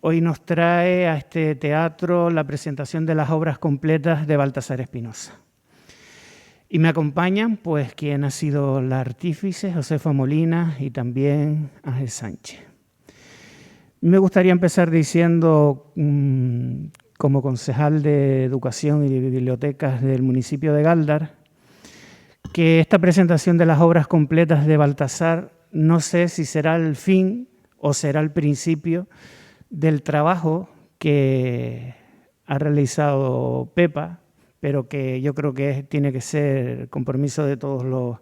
hoy nos trae a este teatro la presentación de las obras completas de Baltasar Espinosa. Y me acompañan, pues, quien ha sido la artífice, Josefa Molina, y también Ángel Sánchez. Me gustaría empezar diciendo, como concejal de Educación y de Bibliotecas del municipio de Gáldar, que esta presentación de las obras completas de Baltasar no sé si será el fin o será el principio del trabajo que ha realizado Pepa, pero que yo creo que tiene que ser compromiso de todos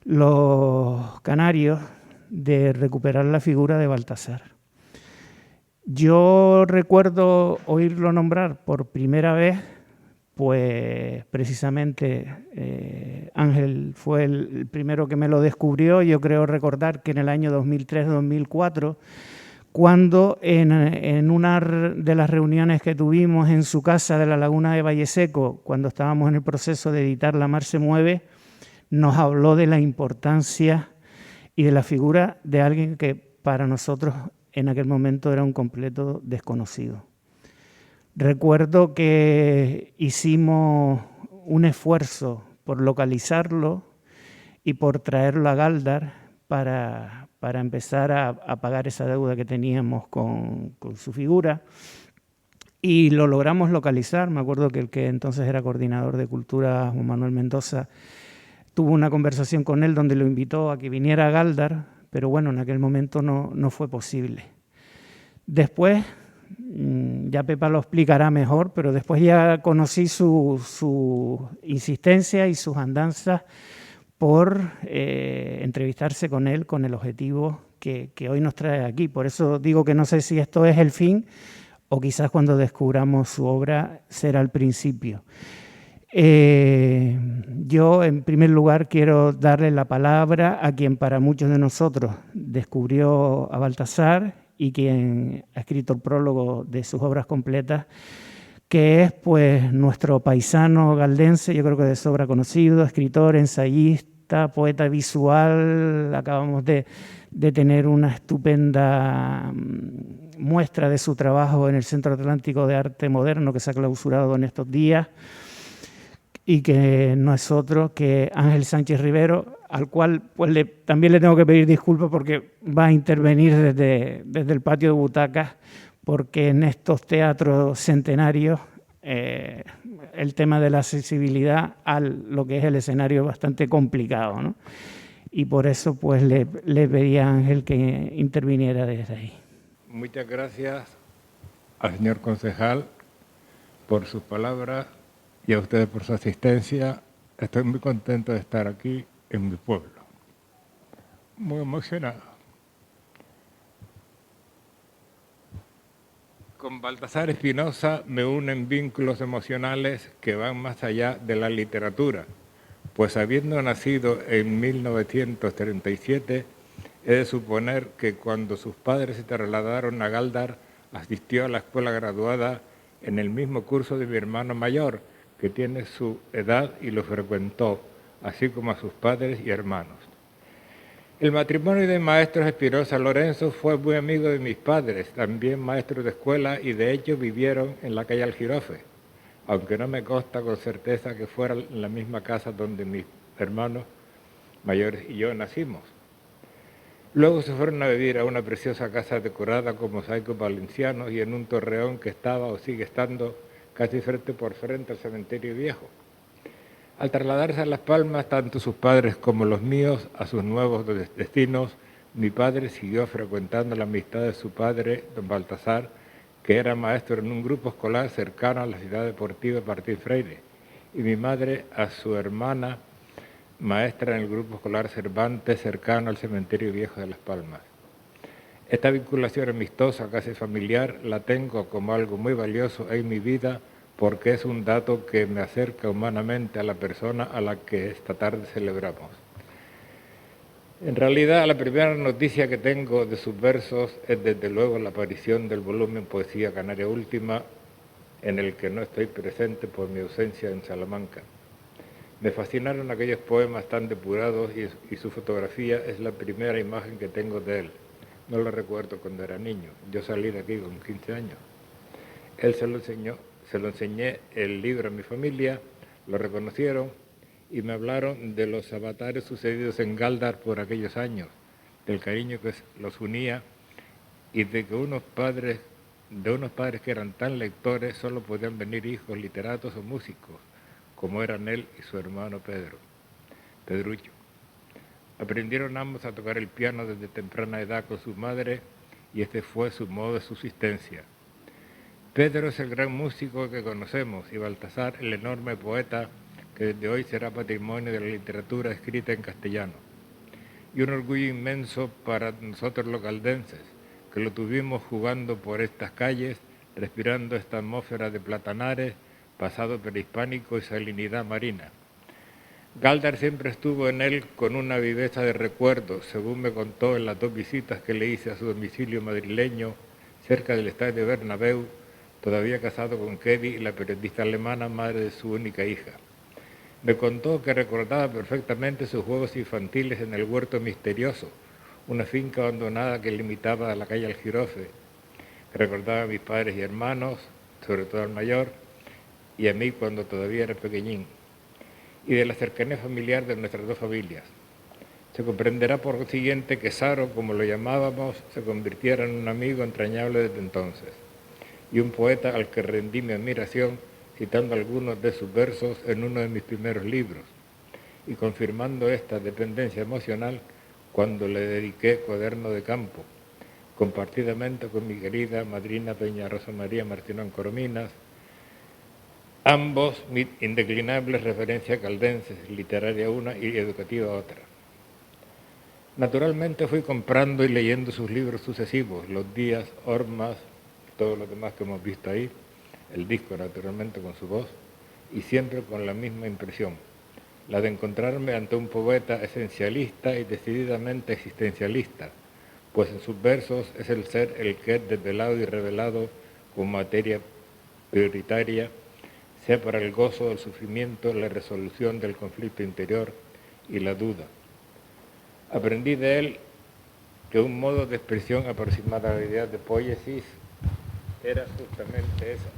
los canarios de recuperar la figura de Baltasar. Yo recuerdo oírlo nombrar por primera vez, pues precisamente Ángel fue el primero que me lo descubrió. Yo creo recordar que en el año 2003-2004, cuando en una de las reuniones que tuvimos en su casa de la Laguna de Valleseco, cuando estábamos en el proceso de editar La Mar se mueve, nos habló de la importancia y de la figura de alguien que para nosotros en aquel momento era un completo desconocido. Recuerdo que hicimos un esfuerzo por localizarlo y por traerlo a Gáldar para empezar a pagar esa deuda que teníamos con su figura, y lo logramos localizar. Me acuerdo que el que entonces era coordinador de Cultura, Juan Manuel Mendoza, tuvo una conversación con él donde lo invitó a que viniera a Gáldar, pero bueno, en aquel momento no fue posible. Después, ya Pepa lo explicará mejor, pero después ya conocí su insistencia y sus andanzas por entrevistarse con él con el objetivo que hoy nos trae aquí. Por eso digo que no sé si esto es el fin o quizás cuando descubramos su obra será el principio. Yo, en primer lugar, quiero darle la palabra a quien para muchos de nosotros descubrió a Baltasar y quien ha escrito el prólogo de sus obras completas, que es pues nuestro paisano galdense, yo creo que de sobra conocido, escritor, ensayista, poeta visual. Acabamos de tener una estupenda muestra de su trabajo en el Centro Atlántico de Arte Moderno, que se ha clausurado en estos días, y que no es otro que Ángel Sánchez Rivero, al cual pues también le tengo que pedir disculpas porque va a intervenir desde el patio de butacas, porque en estos teatros centenarios el tema de la accesibilidad a lo que es el escenario es bastante complicado, ¿no? Y por eso pues le pedí a Ángel que interviniera desde ahí. Muchas gracias al señor concejal por sus palabras y a ustedes por su asistencia. Estoy muy contento de estar aquí en mi pueblo. Muy emocionado. Con Baltasar Espinosa me unen vínculos emocionales que van más allá de la literatura, pues habiendo nacido en 1937, he de suponer que cuando sus padres se trasladaron a Gáldar, asistió a la escuela graduada en el mismo curso de mi hermano mayor, que tiene su edad y lo frecuentó, así como a sus padres y hermanos. El matrimonio de maestros Espinosa Lorenzo fue muy amigo de mis padres, también maestros de escuela, y de hecho vivieron en la calle Aljirofe, aunque no me consta con certeza que fuera en la misma casa donde mis hermanos mayores y yo nacimos. Luego se fueron a vivir a una preciosa casa decorada con mosaicos valencianos y en un torreón que estaba o sigue estando casi frente por frente al cementerio viejo. Al trasladarse a Las Palmas, tanto sus padres como los míos, a sus nuevos destinos, mi padre siguió frecuentando la amistad de su padre, don Baltasar, que era maestro en un grupo escolar cercano a la ciudad deportiva Martín Freire, y mi madre a su hermana, maestra en el grupo escolar Cervantes, cercano al cementerio viejo de Las Palmas. Esta vinculación amistosa, casi familiar, la tengo como algo muy valioso en mi vida, porque es un dato que me acerca humanamente a la persona a la que esta tarde celebramos. En realidad, la primera noticia que tengo de sus versos es desde luego la aparición del volumen Poesía Canaria Última, en el que no estoy presente por mi ausencia en Salamanca. Me fascinaron aquellos poemas tan depurados y su fotografía es la primera imagen que tengo de él, No lo recuerdo cuando era niño. Yo salí de aquí con 15 años. Él se lo enseñé el libro a mi familia, lo reconocieron y me hablaron de los avatares sucedidos en Galdar por aquellos años, del cariño que los unía y de que unos padres que eran tan lectores solo podían venir hijos literatos o músicos, como eran él y su hermano Pedrucho. Aprendieron ambos a tocar el piano desde temprana edad con su madre y este fue su modo de subsistencia. Pedro es el gran músico que conocemos y Baltasar el enorme poeta que desde hoy será patrimonio de la literatura escrita en castellano. Y un orgullo inmenso para nosotros los caldenses, que lo tuvimos jugando por estas calles, respirando esta atmósfera de platanares, pasado prehispánico y salinidad marina. Galdar siempre estuvo en él con una viveza de recuerdos, según me contó en las 2 visitas que le hice a su domicilio madrileño, cerca del estadio Bernabéu, todavía casado con Kedi, la periodista alemana, madre de su única hija. Me contó que recordaba perfectamente sus juegos infantiles en el Huerto Misterioso, una finca abandonada que limitaba a la calle Aljirofe, que recordaba a mis padres y hermanos, sobre todo al mayor, y a mí cuando todavía era pequeñín, y de la cercanía familiar de nuestras 2 familias. Se comprenderá por consiguiente que Saro, como lo llamábamos, se convirtiera en un amigo entrañable desde entonces, y un poeta al que rendí mi admiración citando algunos de sus versos en uno de mis primeros libros, y confirmando esta dependencia emocional cuando le dediqué Cuaderno de Campo, compartidamente con mi querida madrina doña Rosa María Martinón Corominas, ambos mis indeclinables referencias caldenses, literaria una y educativa otra. Naturalmente fui comprando y leyendo sus libros sucesivos, Los Días, Ormas, todos los demás que hemos visto ahí, el disco naturalmente con su voz, y siempre con la misma impresión, la de encontrarme ante un poeta esencialista y decididamente existencialista, pues en sus versos es el ser el que es desvelado y revelado como materia prioritaria, sea para el gozo del sufrimiento, la resolución del conflicto interior y la duda. Aprendí de él que un modo de expresión aproximada a la idea de poiesis era justamente esa.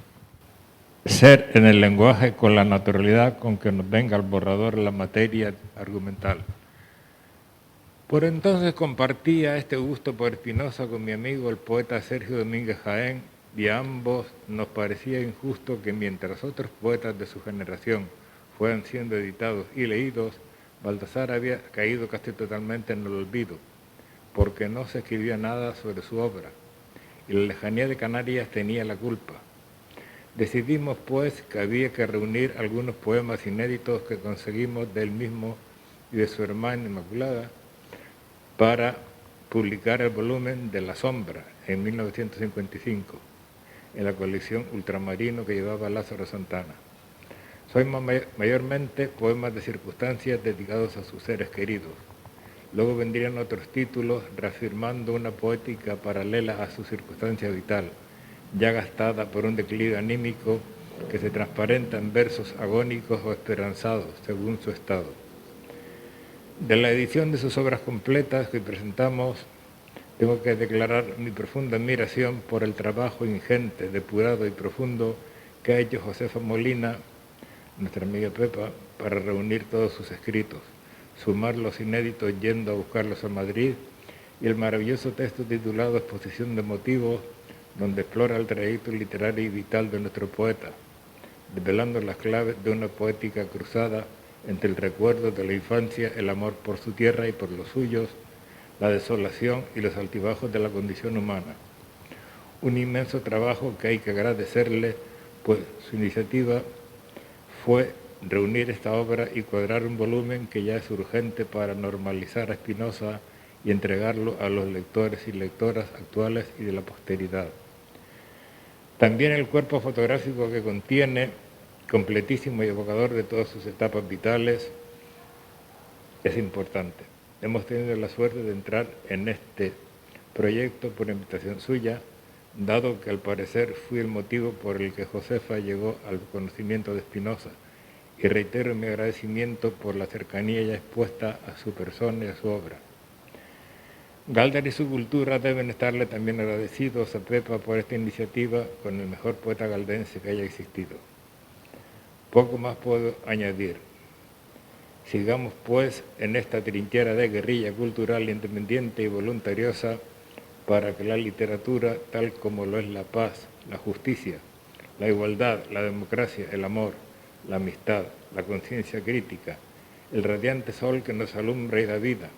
Ser en el lenguaje con la naturalidad con que nos venga al borrador la materia argumental. Por entonces compartía este gusto por Espinosa con mi amigo el poeta Sergio Domínguez Jaén, y a ambos nos parecía injusto que mientras otros poetas de su generación fueran siendo editados y leídos, Baltasar había caído casi totalmente en el olvido, porque no se escribía nada sobre su obra, y la lejanía de Canarias tenía la culpa. Decidimos, pues, que había que reunir algunos poemas inéditos que conseguimos de él mismo y de su hermana Inmaculada para publicar el volumen de La Sombra en 1955, en la colección Ultramarino que llevaba Lázaro Santana. Son mayormente poemas de circunstancias dedicados a sus seres queridos. Luego vendrían otros títulos reafirmando una poética paralela a su circunstancia vital, ya gastada por un declive anímico que se transparenta en versos agónicos o esperanzados, según su estado. De la edición de sus obras completas que presentamos, tengo que declarar mi profunda admiración por el trabajo ingente, depurado y profundo que ha hecho Josefa Molina, nuestra amiga Pepa, para reunir todos sus escritos, sumar los inéditos yendo a buscarlos a Madrid, y el maravilloso texto titulado Exposición de motivos, donde explora el trayecto literario y vital de nuestro poeta, desvelando las claves de una poética cruzada entre el recuerdo de la infancia, el amor por su tierra y por los suyos, la desolación y los altibajos de la condición humana. Un inmenso trabajo que hay que agradecerle, pues su iniciativa fue reunir esta obra y cuadrar un volumen que ya es urgente para normalizar a Espinosa y entregarlo a los lectores y lectoras actuales y de la posteridad. También el cuerpo fotográfico que contiene, completísimo y evocador de todas sus etapas vitales, es importante. Hemos tenido la suerte de entrar en este proyecto por invitación suya, dado que al parecer fui el motivo por el que Josefa llegó al conocimiento de Espinosa, y reitero mi agradecimiento por la cercanía ya expuesta a su persona y a su obra. Galdar y su cultura deben estarle también agradecidos a Pepa por esta iniciativa con el mejor poeta galdense que haya existido. Poco más puedo añadir. Sigamos pues en esta trinchera de guerrilla cultural independiente y voluntariosa para que la literatura, tal como lo es la paz, la justicia, la igualdad, la democracia, el amor, la amistad, la conciencia crítica, el radiante sol que nos alumbra y da vida,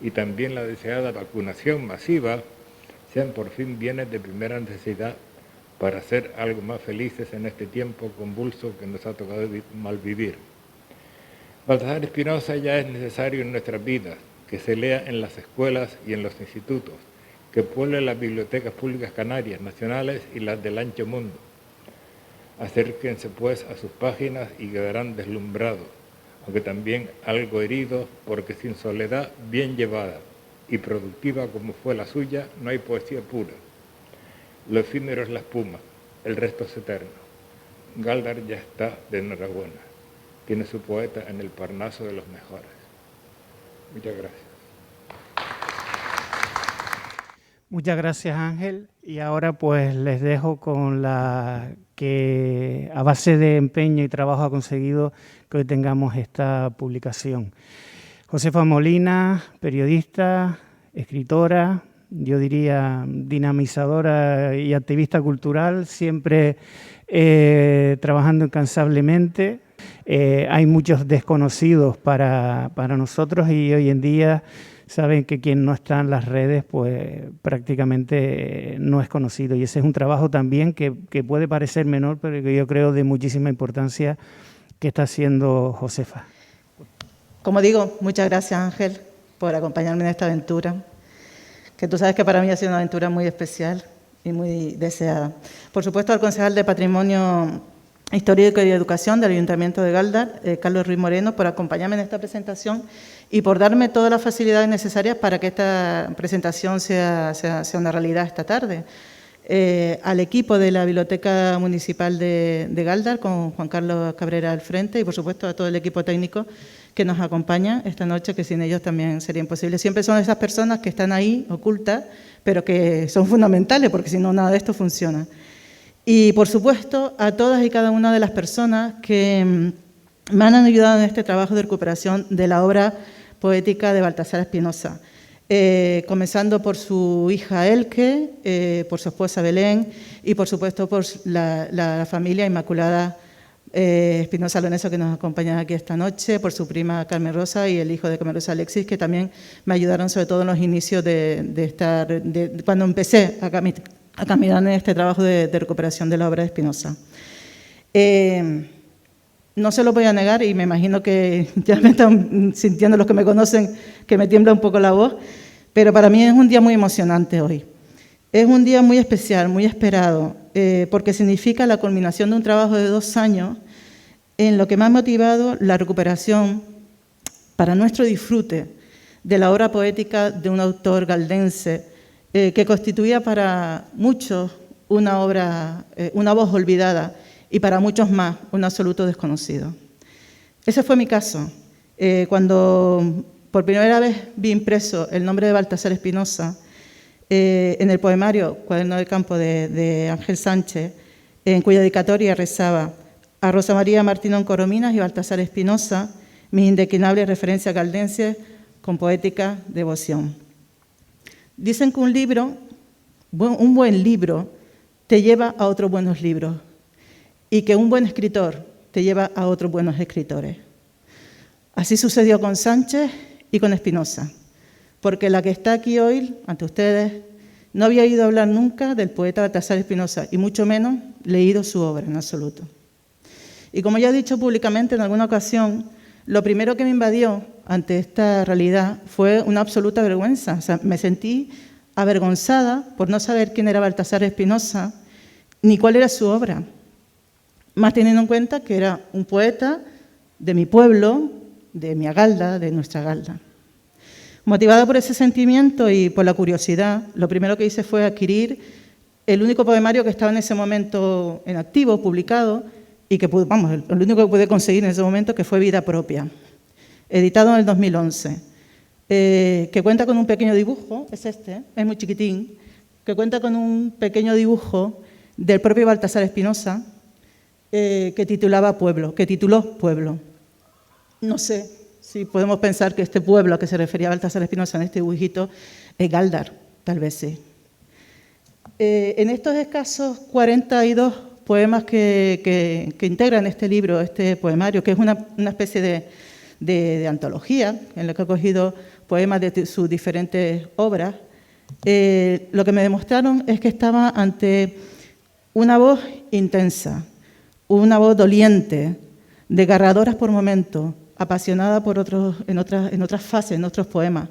y también la deseada vacunación masiva, sean por fin bienes de primera necesidad para ser algo más felices en este tiempo convulso que nos ha tocado malvivir. Baltasar Espinosa ya es necesario en nuestras vidas, que se lea en las escuelas y en los institutos, que pueble las bibliotecas públicas canarias, nacionales y las del ancho mundo. Acérquense pues a sus páginas y quedarán deslumbrados, aunque también algo heridos, porque sin soledad bien llevada y productiva como fue la suya, no hay poesía pura. Lo efímero es la espuma, el resto es eterno. Galdar ya está de enhorabuena. Tiene su poeta en el Parnaso de los mejores. Muchas gracias. Muchas gracias, Ángel. Y ahora pues les dejo con la que a base de empeño y trabajo ha conseguido que hoy tengamos esta publicación. Josefa Molina, periodista, escritora, yo diría dinamizadora y activista cultural, siempre trabajando incansablemente. Hay muchos desconocidos para nosotros y hoy en día saben que quien no está en las redes pues prácticamente no es conocido, y ese es un trabajo también que puede parecer menor, pero que yo creo de muchísima importancia que está haciendo Josefa. Como digo, muchas gracias, Ángel, por acompañarme en esta aventura, que tú sabes que para mí ha sido una aventura muy especial y muy deseada. Por supuesto, al concejal de Patrimonio Histórico y Educación del Ayuntamiento de Galdar, Carlos Ruiz Moreno, por acompañarme en esta presentación y por darme todas las facilidades necesarias para que esta presentación sea una realidad esta tarde. Al equipo de la Biblioteca Municipal de Galdar, con Juan Carlos Cabrera al frente, y por supuesto a todo el equipo técnico que nos acompaña esta noche, que sin ellos también sería imposible. Siempre son esas personas que están ahí, ocultas, pero que son fundamentales, porque si no, nada de esto funciona. Y, por supuesto, a todas y cada una de las personas que me han ayudado en este trabajo de recuperación de la obra poética de Baltasar Espinosa, comenzando por su hija Elke, por su esposa Belén y, por supuesto, por la familia Inmaculada Espinosa Loneso, que nos acompaña aquí esta noche, por su prima Carmen Rosa y el hijo de Carmen Rosa, Alexis, que también me ayudaron sobre todo en los inicios de cuando empecé a caminar en este trabajo de recuperación de la obra de Espinosa. No se lo voy a negar, y me imagino que ya me están sintiendo los que me conocen que me tiembla un poco la voz, pero para mí es un día muy emocionante hoy. Es un día muy especial, muy esperado, porque significa la culminación de un trabajo de 2 años en lo que me ha motivado la recuperación para nuestro disfrute de la obra poética de un autor galdense que constituía para muchos una voz olvidada y para muchos más un absoluto desconocido. Ese fue mi caso. Cuando por primera vez vi impreso el nombre de Baltasar Espinosa en el poemario Cuaderno de Campo de Ángel Sánchez, en cuya dedicatoria rezaba: a Rosa María Martínez Corominas y Baltasar Espinosa, mis indeclinables referencias caldenses con poética devoción. Dicen que un buen libro te lleva a otros buenos libros, y que un buen escritor te lleva a otros buenos escritores. Así sucedió con Sánchez y con Espinosa, porque la que está aquí hoy, ante ustedes, no había oído hablar nunca del poeta Baltasar Espinosa, y mucho menos leído su obra en absoluto. Y como ya he dicho públicamente en alguna ocasión, lo primero que me invadió ante esta realidad fue una absoluta vergüenza. O sea, me sentí avergonzada por no saber quién era Baltasar Espinosa ni cuál era su obra, más teniendo en cuenta que era un poeta de mi pueblo, de mi Galda, de nuestra Galda. Motivada por ese sentimiento y por la curiosidad, lo primero que hice fue adquirir el único poemario que estaba en ese momento en activo, publicado, y que el único que pude conseguir en ese momento, que fue Vida Propia, editado en el 2011. que cuenta con un pequeño dibujo, es este, es muy chiquitín, que cuenta con un pequeño dibujo del propio Baltasar Espinosa, que tituló Pueblo. No sé si podemos pensar que este pueblo a que se refería Baltasar Espinosa en este dibujito es Gáldar, tal vez sí. En estos escasos 42 poemas que integran este libro, este poemario, que es una especie de antología en la que he cogido poemas de sus diferentes obras, lo que me demostraron es que estaba ante una voz intensa, una voz doliente, desgarradora por momentos, apasionada por en otras fases, en otros poemas,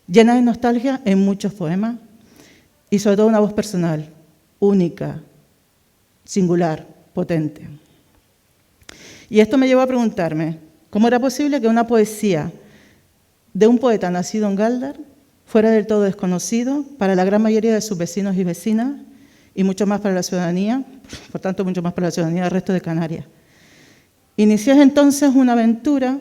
llena de nostalgia en muchos poemas y sobre todo una voz personal, única, singular, potente. Y esto me llevó a preguntarme, ¿cómo era posible que una poesía de un poeta nacido en Gáldar fuera del todo desconocido para la gran mayoría de sus vecinos y vecinas y mucho más para la ciudadanía, por tanto mucho más para la ciudadanía del resto de Canarias? Inicié entonces una aventura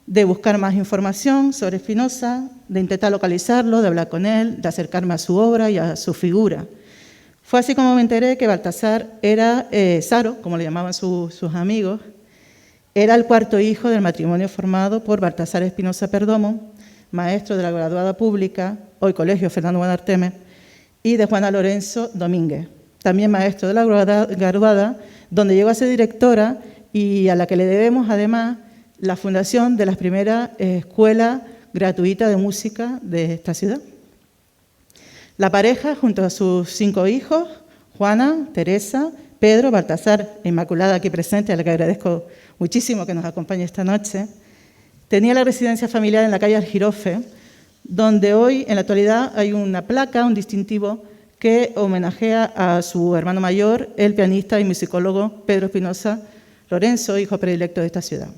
de buscar más información sobre Espinosa, de intentar localizarlo, de hablar con él, de acercarme a su obra y a su figura. Fue así como me enteré que Baltasar era Saro, como le llamaban sus amigos, era el cuarto hijo del matrimonio formado por Baltasar Espinosa Perdomo, maestro de la graduada pública, hoy Colegio Fernando Buenarteme, y de Juana Lorenzo Domínguez, también maestro de la graduada, donde llegó a ser directora y a la que le debemos además la fundación de las primeras escuelas gratuitas de música de esta ciudad. La pareja, junto a sus 5 hijos, Juana, Teresa, Pedro, Baltasar e Inmaculada, aquí presente, a la que agradezco muchísimo que nos acompañe esta noche, tenía la residencia familiar en la calle Aljirofe, donde hoy, en la actualidad, hay una placa, un distintivo, que homenajea a su hermano mayor, el pianista y musicólogo Pedro Espinosa Lorenzo, hijo predilecto de esta ciudad.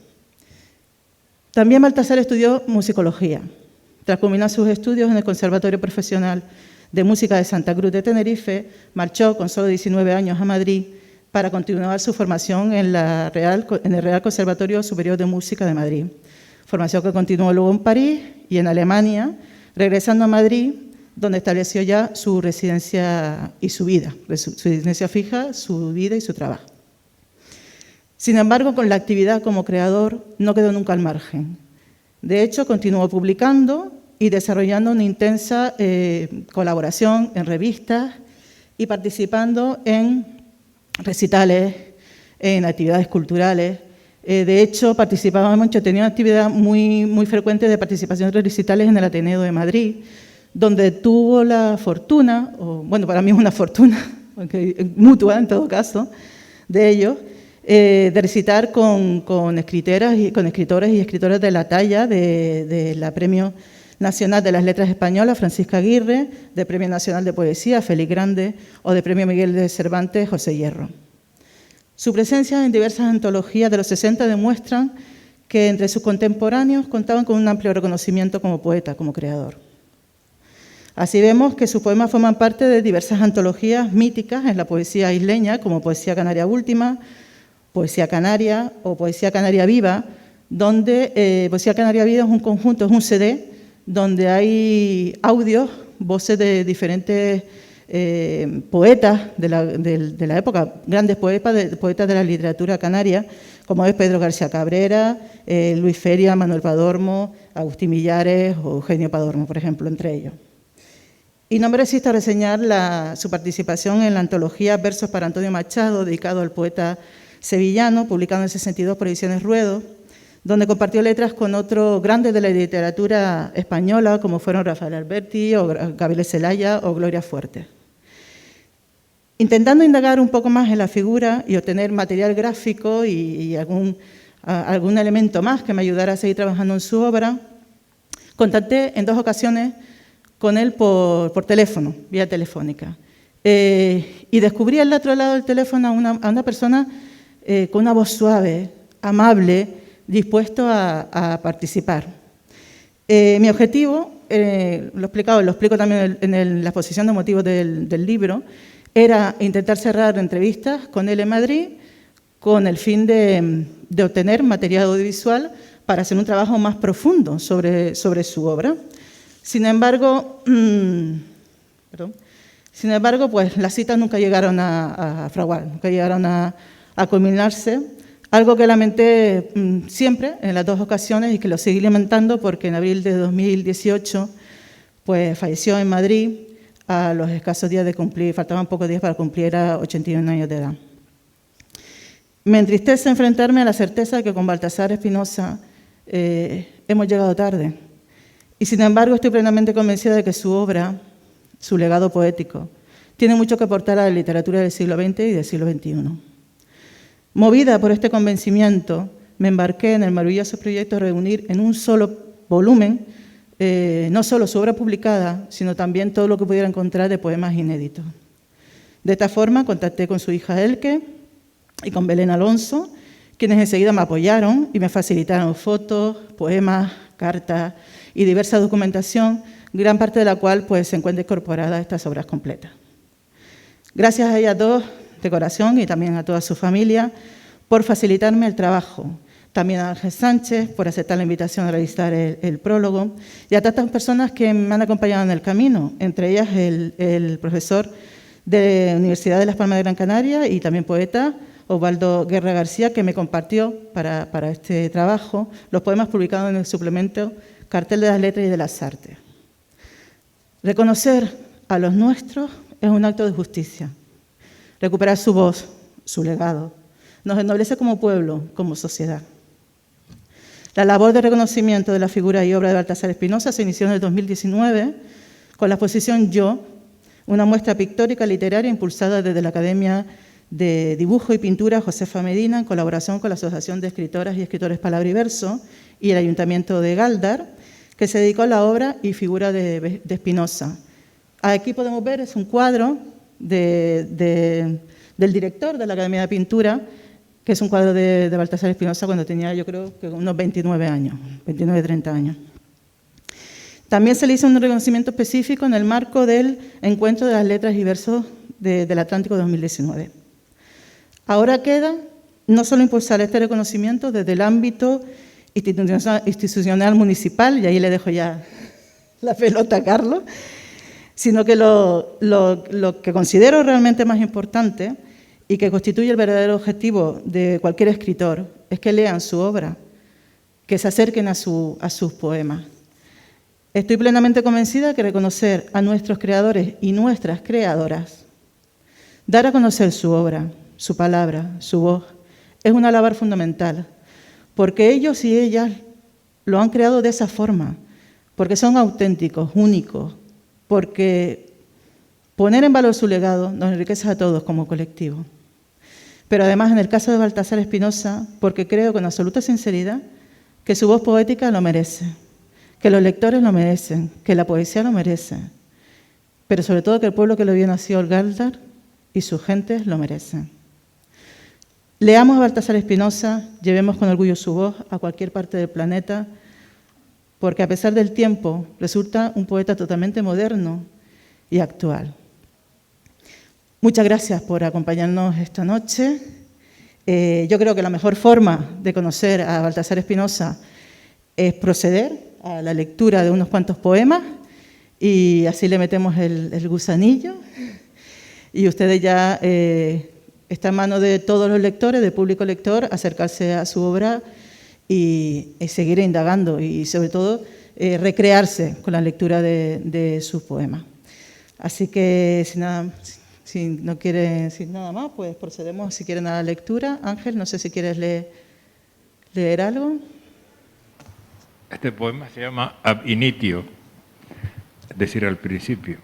También Baltasar estudió musicología. Tras culminar sus estudios en el Conservatorio Profesional de Música de Santa Cruz de Tenerife, marchó con solo 19 años a Madrid para continuar su formación en el Real Conservatorio Superior de Música de Madrid. Formación que continuó luego en París y en Alemania, regresando a Madrid, donde estableció ya su residencia y su vida, su residencia fija, su vida y su trabajo. Sin embargo, con la actividad como creador no quedó nunca al margen. De hecho, continuó publicando y desarrollando una intensa colaboración en revistas y participando en recitales, en actividades culturales. De hecho, participaba mucho, tenía una actividad muy frecuente de participación en recitales en el Ateneo de Madrid, donde tuvo la fortuna, bueno, para mí es una fortuna, mutua en todo caso, de ellos, de recitar con escritoras y escritores de la talla de la Premio Nacional de las Letras Españolas, Francisca Aguirre, de Premio Nacional de Poesía, Félix Grande, o de Premio Miguel de Cervantes, José Hierro. Su presencia en diversas antologías de los 60 demuestran que entre sus contemporáneos contaban con un amplio reconocimiento como poeta, como creador. Así vemos que sus poemas forman parte de diversas antologías míticas en la poesía isleña, como Poesía Canaria Última, Poesía Canaria o Poesía Canaria Viva, donde Poesía Canaria Viva es un conjunto, es un CD, donde hay audios, voces de diferentes poetas de la época, grandes poetas de la literatura canaria, como es Pedro García Cabrera, Luis Feria, Manuel Padormo, Agustín Millares o Eugenio Padormo, por ejemplo, entre ellos. Y no me resisto a reseñar su participación en la antología Versos para Antonio Machado, dedicado al poeta sevillano, publicado en el 62 por Ediciones Ruedo, donde compartió letras con otros grandes de la literatura española, como fueron Rafael Alberti, o Gabriel Celaya o Gloria Fuertes. Intentando indagar un poco más en la figura y obtener material gráfico y algún elemento más que me ayudara a seguir trabajando en su obra, contacté en 2 ocasiones con él por teléfono, vía telefónica. Y descubrí al otro lado del teléfono a una persona con una voz suave, amable, dispuesto a participar. Mi objetivo, lo explico también en la exposición de motivos del libro, era intentar cerrar entrevistas con él en Madrid con el fin de obtener material audiovisual para hacer un trabajo más profundo sobre su obra. Sin embargo, pues las citas nunca llegaron a fraguar, nunca llegaron a culminarse, algo que lamenté siempre en las dos ocasiones y que lo seguí lamentando porque en abril de 2018 pues falleció en Madrid a los escasos días de cumplir, faltaban pocos días para cumplir a 81 años de edad. Me entristece enfrentarme a la certeza de que con Baltasar Espinosa hemos llegado tarde. Y sin embargo estoy plenamente convencida de que su obra, su legado poético, tiene mucho que aportar a la literatura del siglo XX y del siglo XXI. Movida por este convencimiento, me embarqué en el maravilloso proyecto de reunir en un solo volumen no solo su obra publicada, sino también todo lo que pudiera encontrar de poemas inéditos. De esta forma contacté con su hija Elke y con Belén Alonso, quienes enseguida me apoyaron y me facilitaron fotos, poemas, cartas y diversa documentación, gran parte de la cual pues, se encuentra incorporada a estas obras completas. Gracias a ellas dos, de corazón, y también a toda su familia, por facilitarme el trabajo. También a Ángel Sánchez, por aceptar la invitación a realizar el prólogo, y a tantas personas que me han acompañado en el camino, entre ellas el profesor de la Universidad de Las Palmas de Gran Canaria y también poeta, Osvaldo Guerra García, que me compartió para este trabajo los poemas publicados en el suplemento Cartel de las Letras y de las Artes. Reconocer a los nuestros es un acto de justicia. Recuperar su voz, su legado, nos ennoblece como pueblo, como sociedad. La labor de reconocimiento de la figura y obra de Baltasar Espinosa se inició en el 2019 con la exposición Yo, una muestra pictórica literaria impulsada desde la Academia de Dibujo y Pintura Josefa Medina, en colaboración con la Asociación de Escritoras y Escritores Palabra y Verso y el Ayuntamiento de Gáldar, que se dedicó a la obra y figura de Espinosa. Aquí podemos ver, es un cuadro del director de la Academia de Pintura, que es un cuadro de Baltasar Espinosa cuando tenía, yo creo, que unos 29 años, 29, 30 años. También se le hizo un reconocimiento específico en el marco del Encuentro de las Letras y Versos del Atlántico 2019. Ahora queda no solo impulsar este reconocimiento desde el ámbito institucional municipal, y ahí le dejo ya la pelota a Carlos, sino que lo que considero realmente más importante y que constituye el verdadero objetivo de cualquier escritor es que lean su obra, que se acerquen a sus poemas. Estoy plenamente convencida que reconocer a nuestros creadores y nuestras creadoras, dar a conocer su obra, su palabra, su voz, es una labor fundamental, porque ellos y ellas lo han creado de esa forma, porque son auténticos, únicos, porque poner en valor su legado nos enriquece a todos como colectivo. Pero además, en el caso de Baltasar Espinosa, porque creo con absoluta sinceridad que su voz poética lo merece, que los lectores lo merecen, que la poesía lo merece, pero sobre todo que el pueblo que lo vio nació, el Gáldar, y sus gentes lo merecen. Leamos a Baltasar Espinosa, llevemos con orgullo su voz a cualquier parte del planeta, porque a pesar del tiempo resulta un poeta totalmente moderno y actual. Muchas gracias por acompañarnos esta noche. Yo creo que la mejor forma de conocer a Baltasar Espinosa es proceder a la lectura de unos cuantos poemas y así le metemos el gusanillo. Y ustedes ya está en manos de todos los lectores, del público lector, acercarse a su obra y seguir indagando y sobre todo recrearse con la lectura de sus poemas. Así que si no quieren decir nada más, pues procedemos si quieren a la lectura. Ángel, no sé si quieres leer algo. Este poema se llama Ab initio, es decir, al principio.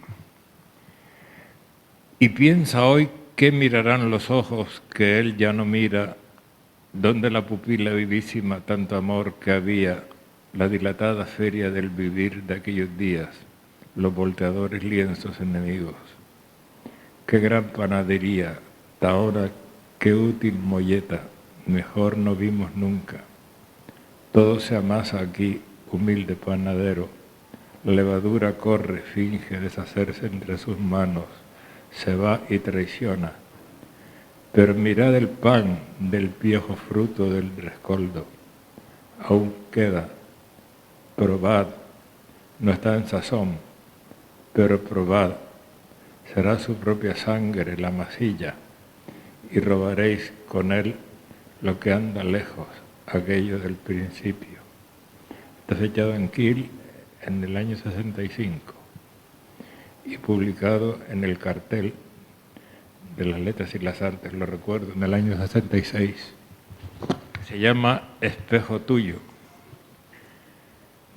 Y piensa hoy qué mirarán los ojos que él ya no mira, donde la pupila vivísima tanto amor que había, la dilatada feria del vivir de aquellos días, los volteadores lienzos enemigos. Qué gran panadería, tahora, qué útil molleta, mejor no vimos nunca. Todo se amasa aquí, humilde panadero, la levadura corre, finge deshacerse entre sus manos, se va y traiciona. Pero mirad el pan del viejo fruto del rescoldo, aún queda, probad, no está en sazón, pero probad, será su propia sangre la masilla, y robaréis con él lo que anda lejos, aquello del principio. Está fechado en Kiel en el año 65 y publicado en el Cartel de las Letras y las Artes, lo recuerdo, en el año 66. Se llama Espejo tuyo.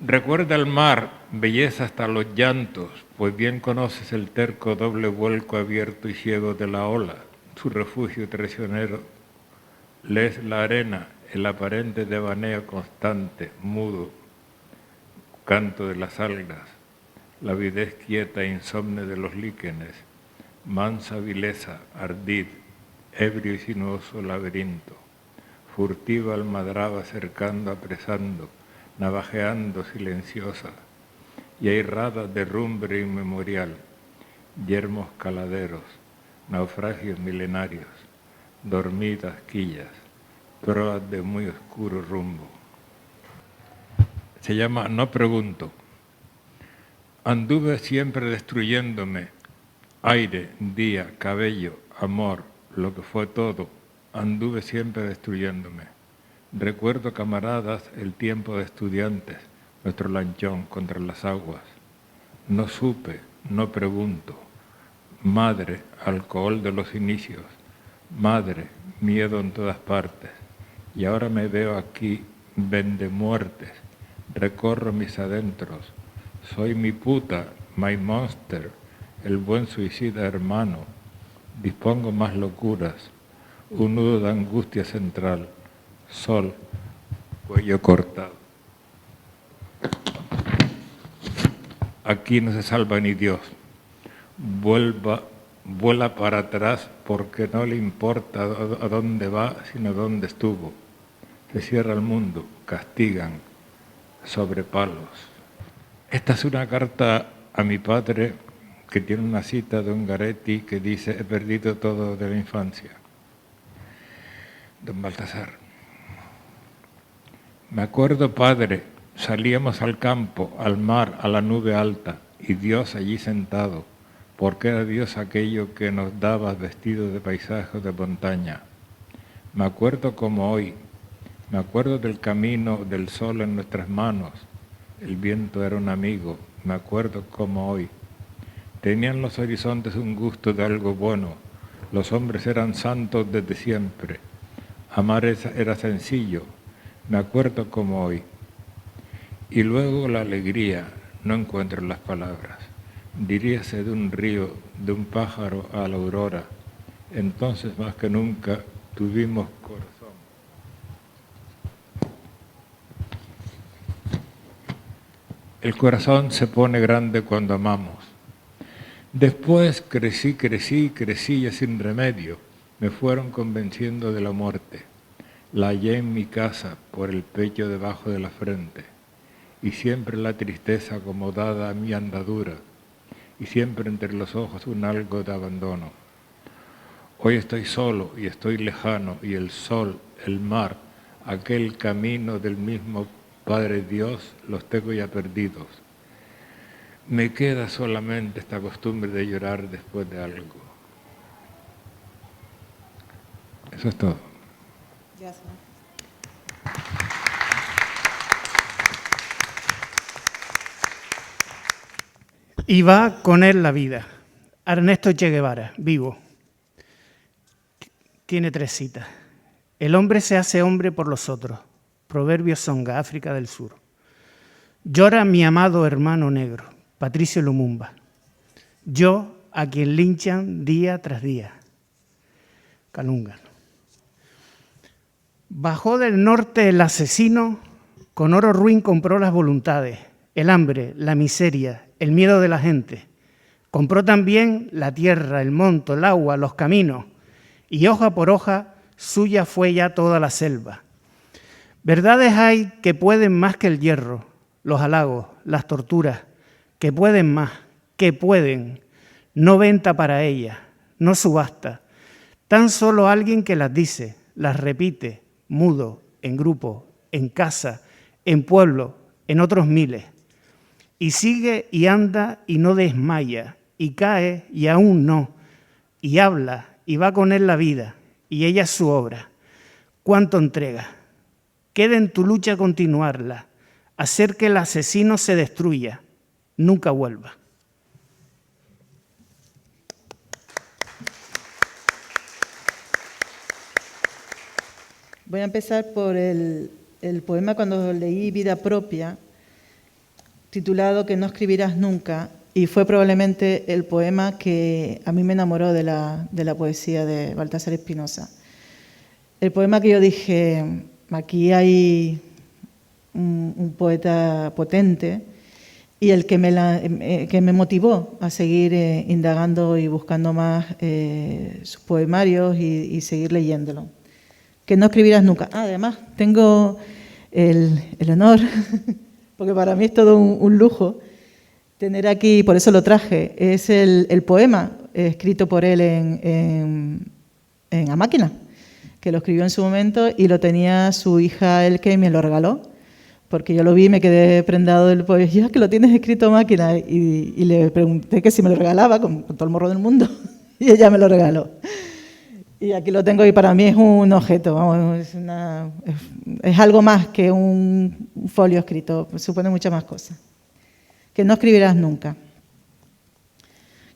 Recuerda el mar, belleza hasta los llantos, pues bien conoces el terco doble vuelco abierto y ciego de la ola, su refugio traicionero. Lees la arena, el aparente devaneo constante, mudo, canto de las algas, la avidez quieta e insomne de los líquenes, mansa vileza, ardid, ebrio y sinuoso laberinto, furtiva almadraba cercando, apresando, navajeando silenciosa, y airrada derrumbre inmemorial, yermos caladeros, naufragios milenarios, dormidas quillas, proas de muy oscuro rumbo. Se llama No pregunto. Anduve siempre destruyéndome, aire, día, cabello, amor, lo que fue todo, anduve siempre destruyéndome. Recuerdo, camaradas, el tiempo de estudiantes, nuestro lanchón contra las aguas. No supe, no pregunto. Madre, alcohol de los inicios. Madre, miedo en todas partes. Y ahora me veo aquí, vende muertes. Recorro mis adentros. Soy mi puta, my monster, el buen suicida hermano. Dispongo más locuras. Un nudo de angustia central. Sol, cuello cortado. Aquí no se salva ni Dios. Vuela para atrás porque no le importa a dónde va, sino dónde estuvo. Se cierra el mundo, castigan, sobre palos. Esta es una carta a mi padre que tiene una cita de Ungaretti que dice: he perdido todo de la infancia. Don Baltasar. Me acuerdo, padre, salíamos al campo, al mar, a la nube alta, y Dios allí sentado, porque era Dios aquello que nos daba vestido de paisajes de montaña. Me acuerdo como hoy, me acuerdo del camino del sol en nuestras manos, el viento era un amigo, me acuerdo como hoy. Tenían los horizontes un gusto de algo bueno, los hombres eran santos desde siempre, amar era sencillo, me acuerdo como hoy. Y luego la alegría, no encuentro las palabras. Diríase de un río, de un pájaro a la aurora. Entonces más que nunca tuvimos corazón. El corazón se pone grande cuando amamos. Después crecí ya sin remedio. Me fueron convenciendo de la muerte. La hallé en mi casa, por el pecho debajo de la frente, y siempre la tristeza acomodada a mi andadura, y siempre entre los ojos un algo de abandono. Hoy estoy solo y estoy lejano, y el sol, el mar, aquel camino del mismo Padre Dios, los tengo ya perdidos. Me queda solamente esta costumbre de llorar después de algo. Eso es todo. Gracias. Y va con él la vida. Ernesto Che Guevara, vivo. Tiene 3 citas. El hombre se hace hombre por los otros. Proverbios Songa, África del Sur. Llora mi amado hermano negro, Patricio Lumumba. Yo, a quien linchan día tras día. Calunga. Bajó del norte el asesino, con oro ruin compró las voluntades, el hambre, la miseria, el miedo de la gente. Compró también la tierra, el monte, el agua, los caminos, y hoja por hoja suya fue ya toda la selva. Verdades hay que pueden más que el hierro, los halagos, las torturas, que pueden más, que pueden, no venta para ellas, no subasta, tan solo alguien que las dice, las repite, mudo, en grupo, en casa, en pueblo, en otros miles. Y sigue y anda y no desmaya, y cae y aún no, y habla y va con él la vida, y ella es su obra. ¿Cuánto entrega? Queda en tu lucha continuarla, hacer que el asesino se destruya, nunca vuelva. Voy a empezar por el poema cuando leí Vida Propia, titulado Que no escribirás nunca, y fue probablemente el poema que a mí me enamoró de la poesía de Baltasar Espinosa. El poema que yo dije, aquí hay un poeta potente, y el que me motivó a seguir indagando y buscando más sus poemarios y seguir leyéndolo. Que no escribirás nunca. Además, tengo el honor, porque para mí es todo un lujo, tener aquí, por eso lo traje, es el poema escrito por él en A Máquina, que lo escribió en su momento y lo tenía su hija Elke y me lo regaló, porque yo lo vi y me quedé prendado del poema. Ya que lo tienes escrito a máquina, y le pregunté que si me lo regalaba, con todo el morro del mundo, y ella me lo regaló. Y aquí lo tengo y para mí es un objeto, vamos, es algo más que un folio escrito, supone muchas más cosas. Que no escribirás nunca.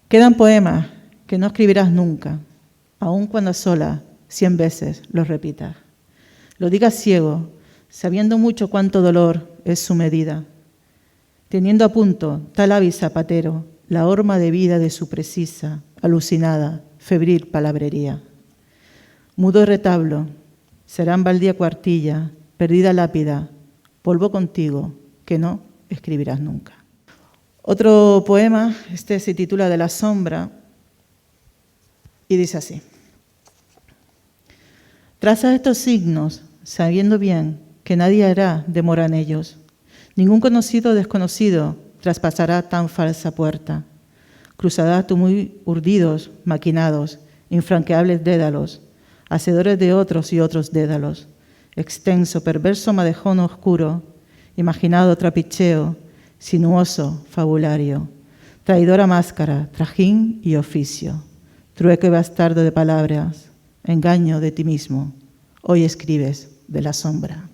Quedan poemas que no escribirás nunca, aun cuando sola 100 veces los repitas. Lo digas ciego, sabiendo mucho cuánto dolor es su medida, teniendo a punto tal hábil zapatero la horma de vida de su precisa, alucinada, febril palabrería. Mudo retablo, serán baldía cuartilla, perdida lápida, polvo contigo, que no escribirás nunca. Otro poema, este se titula De la sombra, y dice así. Traza estos signos, sabiendo bien que nadie hará demora en ellos. Ningún conocido o desconocido traspasará tan falsa puerta. Cruzarás tú muy urdidos, maquinados, infranqueables dédalos, hacedores de otros y otros dédalos, extenso, perverso madejón oscuro, imaginado trapicheo, sinuoso fabulario, traidora máscara, trajín y oficio, trueque bastardo de palabras, engaño de ti mismo, hoy escribes de la sombra.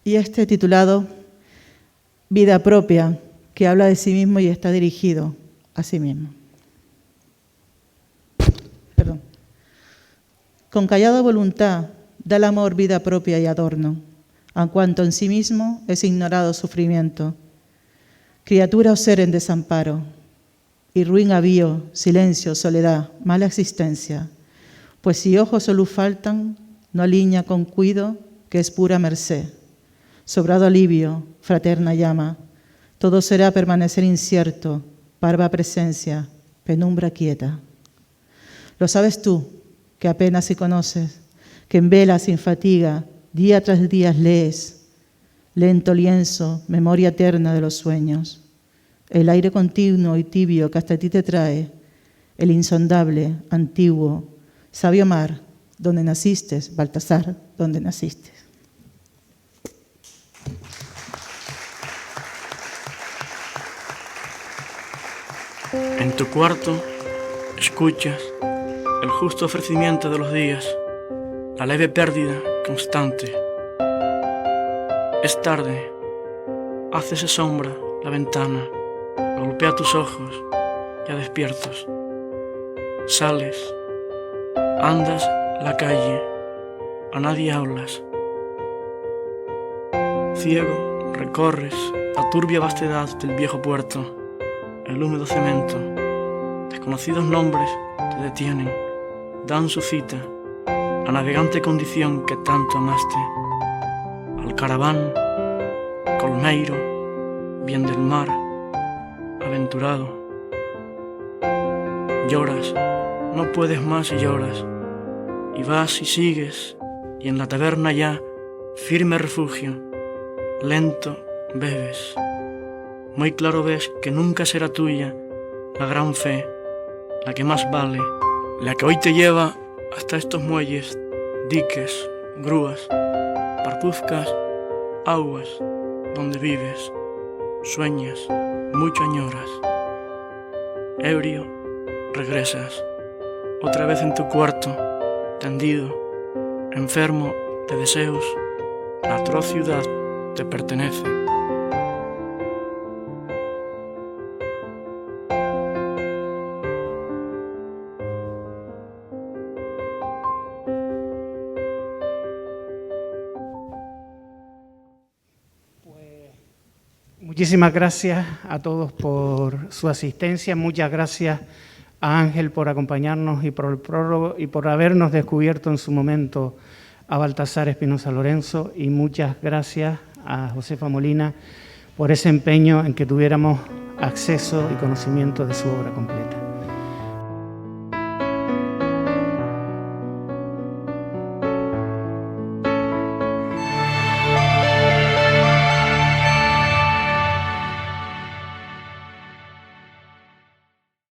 Y este titulado Vida Propia, que habla de sí mismo y está dirigido a sí mismo. Perdón. Con callada voluntad da el amor vida propia y adorno, en cuanto en sí mismo es ignorado sufrimiento. Criatura o ser en desamparo, y ruin avío, silencio, soledad, mala existencia, pues si ojos o luz faltan, no aliña con cuido, que es pura merced. Sobrado alivio, fraterna llama, todo será permanecer incierto, parva presencia, penumbra quieta. Lo sabes tú, que apenas si conoces, que en vela sin fatiga, día tras día lees, lento lienzo, memoria eterna de los sueños, el aire continuo y tibio que hasta ti te trae, el insondable, antiguo, sabio mar, donde naciste, Baltasar, donde naciste. En tu cuarto escuchas el justo ofrecimiento de los días, la leve pérdida constante. Es tarde, hácese sombra la ventana, golpea tus ojos ya despiertos. Sales, andas la calle, a nadie hablas. Ciego, recorres la turbia vastedad del viejo puerto, el húmedo cemento. Desconocidos nombres te detienen, dan su cita, la navegante condición que tanto amaste. Alcaraván, colmeiro, bien del mar, aventurado. Lloras, no puedes más y lloras, y vas y sigues, y en la taberna ya, firme refugio, lento bebes. Muy claro ves que nunca será tuya la gran fe, la que más vale, la que hoy te lleva hasta estos muelles, diques, grúas, parpuzcas, aguas, donde vives, sueñas, mucho añoras. Ebrio, regresas, otra vez en tu cuarto, tendido, enfermo de deseos, la atroz ciudad te pertenece. Muchísimas gracias a todos por su asistencia. Muchas gracias a Ángel por acompañarnos y por el prólogo y por habernos descubierto en su momento a Baltasar Espinosa Lorenzo. Y muchas gracias a Josefa Molina por ese empeño en que tuviéramos acceso y conocimiento de su obra completa.